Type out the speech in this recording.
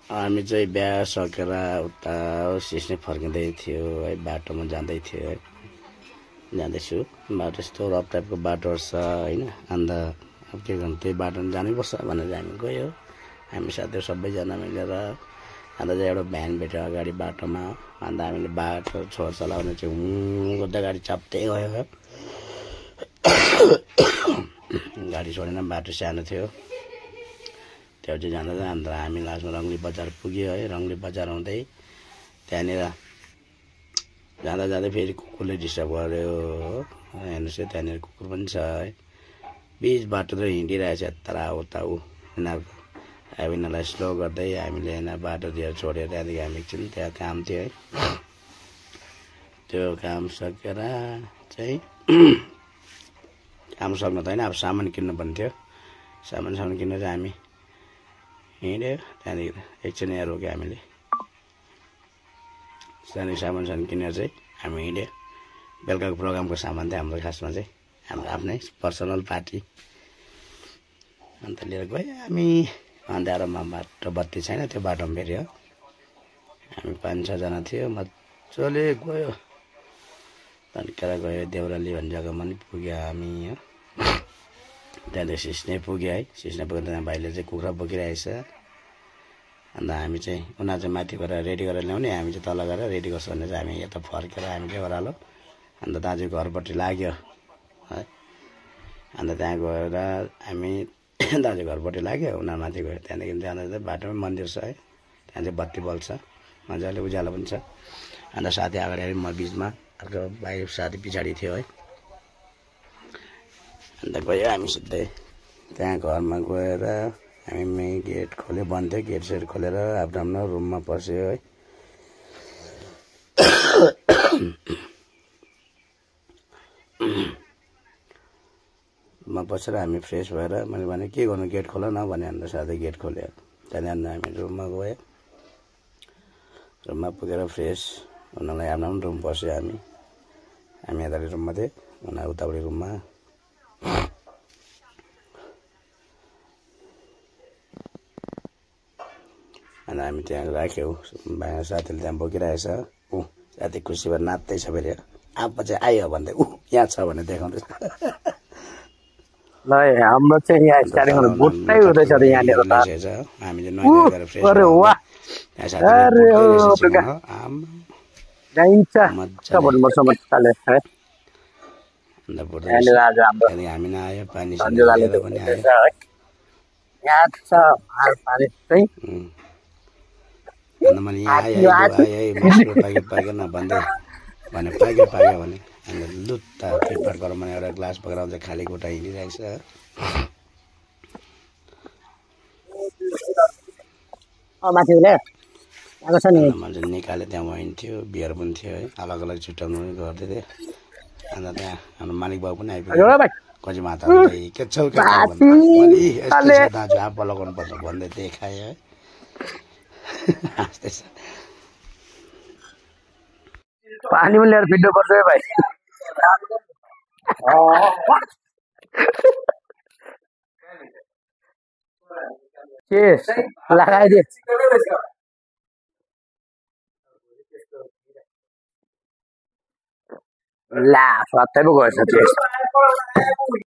हामी चाहिँ बिहा सकेर उता सिस्ने फर्किँदै थियो है, बाटोमा जाँदै थियो है, जाँदैछु। बाटो यस्तो रफ टाइपको बाटो छ होइन, अन्त अब के गर्नु, त्यही बाटोमा जानैपर्छ भनेर हामी गयो। हामी साथीहरू सबैजना मिलेर अन्त चाहिँ एउटा भ्यान भेट्यो अगाडि बाटोमा। अन्त हामीले बाटो छोड चलाउने चाहिँ गर्दा गाडी चाप्दै गयो। गाडी छोडेन, बाटो सानो थियो। त्यो चाहिँ जाँदा अन्त हामी लास्टमा रङ्गली बजार पुग्यो है। रङ्गली बजार आउँदै त्यहाँनिर जाँदा जाँदै फेरि कुकुरले डिस्टर्ब गर्यो। हेर्नुहोस् है, त्यहाँनिर कुकुर पनि छ है। बिच बाटो त हिँडिरहेछ यता उता यिनीहरूको। अब यिनीहरूलाई स्लो गर्दै हामीले यिनीहरू बाटोतिर छोडेर त्यहाँदेखि हामी एकछिन त्यहाँ काम थियो है। त्यो काम सकेर चाहिँ काम सक्नु त होइन, अब सामान किन्नु पर्ने थियो। सामान किन्न चाहिँ हामी हिँड्यो। त्यहाँदेखि एकछिन यहाँ रोक्यो हामीले। त्यहाँदेखि सामान किनेर चाहिँ हामी हिँड्यो। बेलुकाको प्रोग्रामको सामान थियो हाम्रो, खासमा चाहिँ हाम्रो आफ्नै पर्सनल पार्टी। अन्त लिएर गयो हामी। अँध्यारोमा बाटो बत्ती छैन, त्यो बाटोमा फेरि हो। हामी 5-6 जना थियो, मजाले गयो। तन्केर गयो, देउराली भन्ने जग्गामा पनि पुग्यो हामी हो। त्यहाँदेखि सिस्ने पुग्यो है। सिस्ने पुग्यो त्यहाँ भाइले चाहिँ कुखुरा बोकिरहेछ। अन्त हामी चाहिँ उनीहरू चाहिँ माथि गएर रेडी गरेर ल्याउने, हामी चाहिँ तल गएर रेडी गर्छ भने चाहिँ हामी यता फर्केर हामी चाहिँ ओह्रालो अन्त दाजु घरपट्टि लाग्यो है। अन्त त्यहाँ गएर हामी दाजु घरपट्टि लाग्यो, उनीहरू माथि गयो। त्यहाँदेखि जाँदा बाटोमै मन्दिर छ है, त्यहाँ चाहिँ बत्ती बल्छ मजाले, उज्यालो पनि छ। अन्त साथी अगाडि म बिचमा, अर्को भाइ साथी पछाडि थियो है। अन्त गयो हामी सिधै त्यहाँ घरमा गएर हामी गेट खोल्यो, बन्द थियो। गेट सेट खोलेर आफ्नो रुममा पस्यो है। रुममा पसेर हामी फ्रेस भएर मैले भने के गर्नु, गेट खोल न भने, अन्त साथै गेट खोल्यो। त्यहाँदेखि हामी रुममा गयो। रुममा पुगेर फ्रेस हुनलाई आफ्नो रुम पस्यो हामी यतापट्टि रुममा थिएँ, उनीहरू उतापट्टि रुममा। अन्त हामी त्यहाँ राख्यौँ। साथीले त्यहाँ बोकिरहेछ। साथी खुसी भएर नाच्दैछ फेरि। अब चाहिँ आयो भन्दै यहाँ छ भने देखाउँदैछ। ल हाम्रो चाहिँ यहाँ स्टार्टिङमा बुट्टै हुँदैछ त यहाँनिर त। हामीले नुहाइधुवाइ गरेर फ्रेस भयौँ। त्यहाँ साथीले भन्नुपर्छ मजाले है। अन्त त्यहाँदेखि हामी नआयो, पानी लिएर पनि आयो। यहाँ छ पानी चाहिँ। अन्त मैले यहाँ आयो मसुरो पाक्यो भन्दै भने पाक्यो भने अन्त लुत्ता फिटफाट गरेर मैले एउटा ग्लास पक्रेर आउँछ, खाली खुट्टा हिँडिरहेको छ। मान्छे निकाल्यो, त्यहाँ वाइन थियो, बियर पनि थियो है, अलग अलग छुट्याउनु पनि गर्दै थियो। अन्त त्यहाँ हाम्रो मालिक बाबु पनि आइपुग्यो। कति माता के छौ दाजु आफू लगाउनु पर्छ भन्दै देखायो है। हाँस्दैछ। पानी पनि लिएर फिट्नु पर्छ है भाइ। लगाइदिए ला सत्तै पो गएछ।